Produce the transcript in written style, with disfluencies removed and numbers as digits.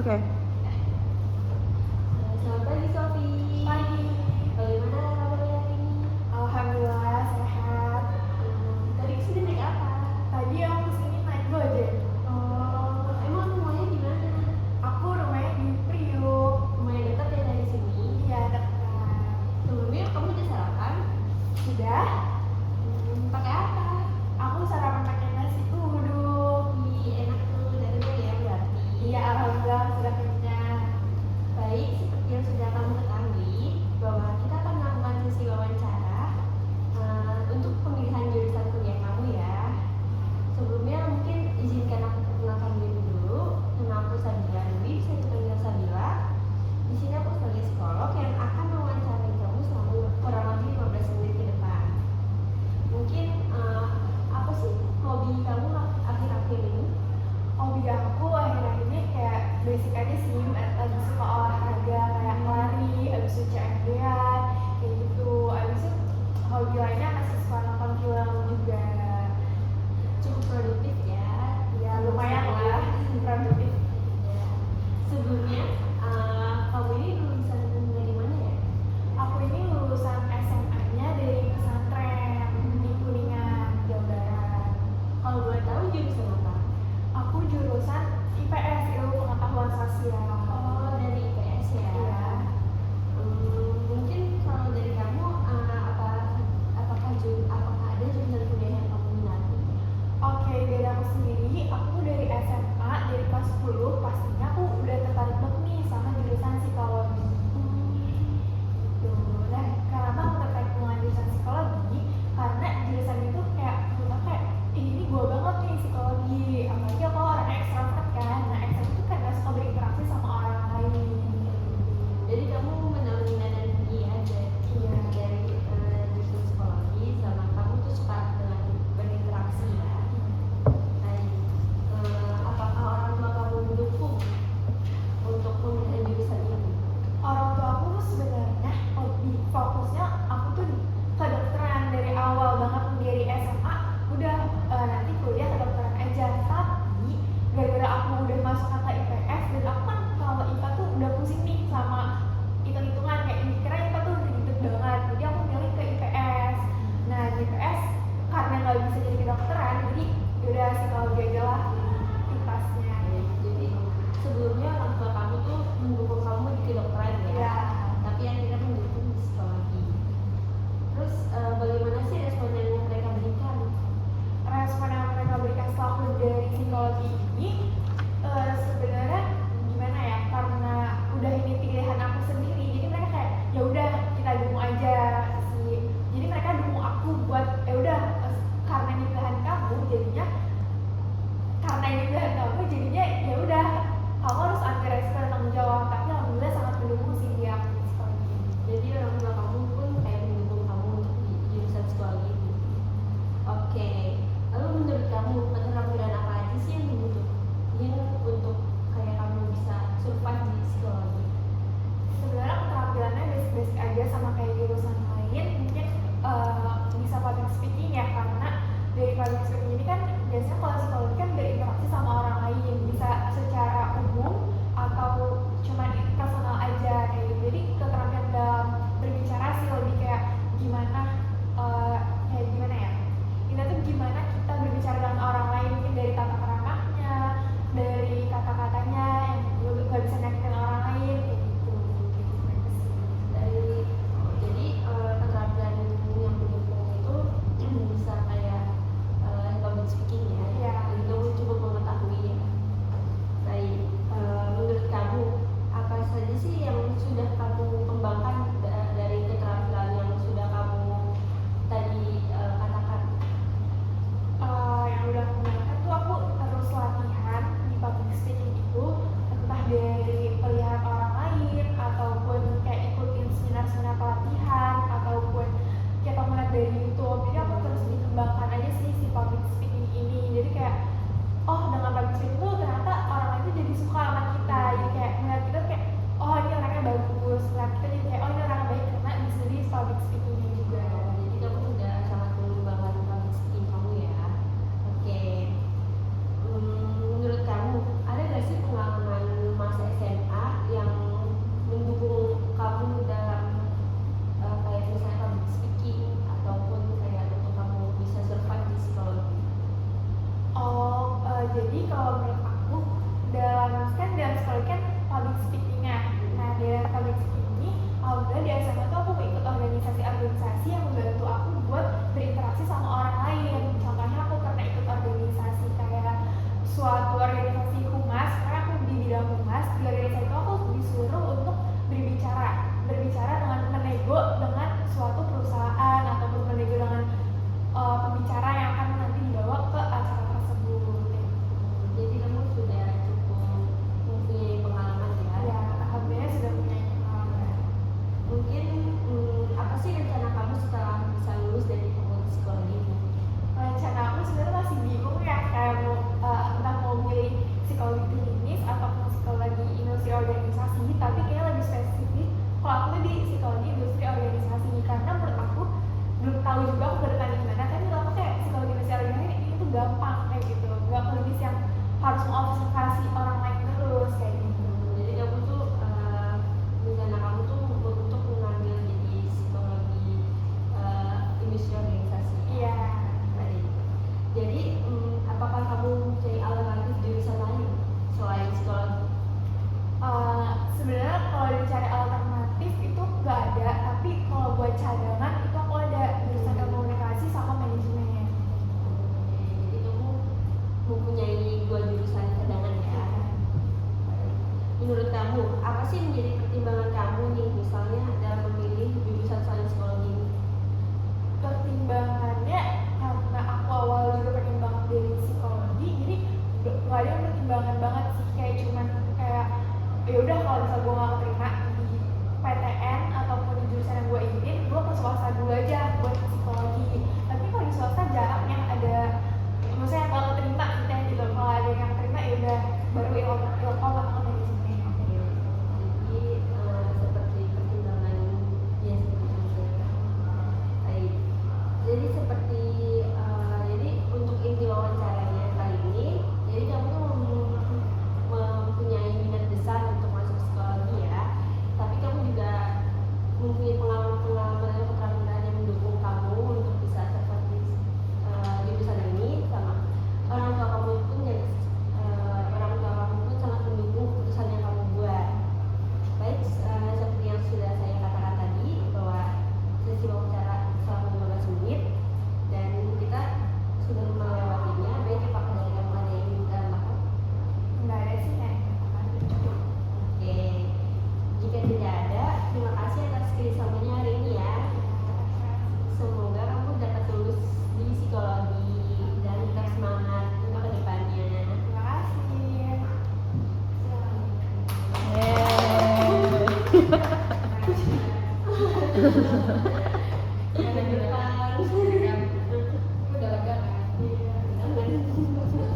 Oke. Selamat pagi Sofi. Pagi. Bagaimana kabarnya hari ini? Alhamdulillah sehat. Tadi kesini naik apa? Tadi aku kesini naik Gojek. Oh, emang rumahnya di mana? Aku rumahnya di Priuk. Lumayan dekat ya dari sini. Iya dekat. Sebelumnya kamu udah sarapan? Sudah? Pakai apa? Aku sarapan pakai nasi uduk. Enak tuh, udah kenyang ya berarti. Iya alhamdulillah sudah kenyang. Baik, seperti yang sudah kamu ketahui bahwa kita akan melakukan sesi wawancara untuk pemilihan jurusan kuliah kamu ya. Sebelumnya mungkin izinkan aku perkenalkan diri dulu. Nama aku Sabila Dwi, bisa dipanggil Sabila. Di sini aku sebagai psikolog yang akan mewawancarai kamu selama kurang lebih 15 menit ke depan. Mungkin apa sih hobi kamu akhir-akhir ini? Hobi aku akhir-akhir ini kayak basic aja sih. Lagi suka olahraga kayak lari, abis itu CFD-an, kayak gitu. Abis itu hobi lainnya masih suka nonton film juga. Cukup produktif ya. Ya lumayan lah produktif. Ya. Sebelumnya, kamu ini lulusan dari mana ya? Aku ini lulusan SMA-nya dari pesantren di Kuningan, Jawa Barat. Kalau boleh tahu jurusan apa? Aku jurusan IPS, Ilmu Pengetahuan Sosial. Oh, dari IPS ya. Iya. Mungkin kalau dari kamu, apakah ada jurusan kuliah yang kamu minati? Oke, dari aku sendiri, aku dari SMA, dari kelas 10, pastinya aku udah tertarik banget nih sama jurusan psikologi. Tuh, nah kenapa aku tertarik dengan jurusan psikologi? Karena jurusan itu kayak menurut aku kayak ini gue banget nih psikologi. Apalagi aku orangnya ekstrovert kan. Nah ekstrovert itu kan gak suka berinteraksi sama orang lain. Jadi kamu menaruh minat dan tinggi ya dari jurusan psikologi, sama kamu tuh suka dengan berinteraksi ya. Baik. Apakah orang tua kamu mendukung untuk pemilihan jurusan ini? Orang tua aku tuh sebenarnya lebih fokusnya aku tuh kedokteran dari awal banget dari SMA udah nanti kuliah kedokteran aja, tapi gara-gara aku udah masuk kata IPS dan aku kan kalau IPA tuh udah pusing nih sama hitung-hitungan kayak mikirnya IPA tuh ribet banget, jadi aku milih ke IPS. Nah di IPS karena nggak bisa jadi kedokteran jadi yaudah psikologi aja lah IPAS-nya. Jadi sebelumnya orang tua kamu tuh mendukung kamu di kedokteran ya, Iya. tapi akhirnya mendukung di psikologi. Terus bagaimana sih respon yang mereka berikan? Respon yang mereka berikan setelah aku dari psikologi ini sebenarnya gimana ya, karena udah ini pilihan aku sendiri jadi mereka kayak ya udah kita dukung aja sih, jadi mereka dukung aku buat ya udah karena ini pilihan kamu jadinya ya udah kamu harus ambil resiko dan tanggung jawab, tapi alhamdulillah sangat mendukung sih dia aku di psikologi. Jadi orang tua kamu pun kayak mendukung kamu untuk di jurusan psikologi ini. Oke, lalu menurut kamu keterampilan apa aja sih yang dibutuhkan di sih, tapi kayaknya lebih spesifik kalau aku tuh di psikologi industri organisasi, karena menurut aku belum tahu juga aku ke depannya gimana, tapi menurut aku kayak psikologi industri organisasi ini tuh gampang kayak gitu, gak klinis yang harus mengobservasi orang lain terus kayak gitu. Jadi kamu tuh rencana kamu tuh untuk mengambil jadi psikologi industri organisasi. Iya. Baik. Jadi apakah kamu mencari alternatif jurusan lain selain psikologi? Sebenarnya kalau dicari alternatif itu nggak ada, tapi kalau buat cadangan itu aku ada jurusan komunikasi sama manajemen. Jadi kamu mempunyai 2 jurusan cadangan ya. Menurut kamu, apa sih menjadi pertimbangan kamu nih misalnya dalam memilih jurusan selain psikologi ini? Pertimbangannya karena aku awal juga pengen banget dari psikologi, jadi nggak ada pertimbangan banget sih, kayak cuman kayak ya udah kalau misal gue nggak keterima di PTN ataupun di jurusan yang gue ingin, gue ke swasta dulu aja buat psikologi. Tapi kalau di swasta jarang yang ada, maksudnya kalau keterima kita gitu, kalau ada yang terima ya udah baru ilkom atau manajemen. Jadi seperti pertimbangan ya seperti itu. Baik. Jadi seperti jadi untuk inti wawancaranya kali ini, jadi kamu tuh mempunyai minat besar untuk masuk psikologi ya, tapi kamu juga mempunyai pengalaman dan keterampilan yang mendukung kamu untuk bisa seperti jurusan ini, sama orang tua kamu pun sangat mendukung keputusan yang kamu buat. Baik, seperti yang sudah saya katakan tadi bahwa sesi wawancara selama 15 menit dan kita sudah melewatinya. Baik, apakah dari kamu ada yang ingin ditambahkan? Nggak ada sih kayak Oke, jika tidak ada, terima kasih atas kerjasamanya hari ini ya. Semoga kamu dapat lulus di psikologi dan tetap semangat untuk kedepannya. terima kasih. Yeay.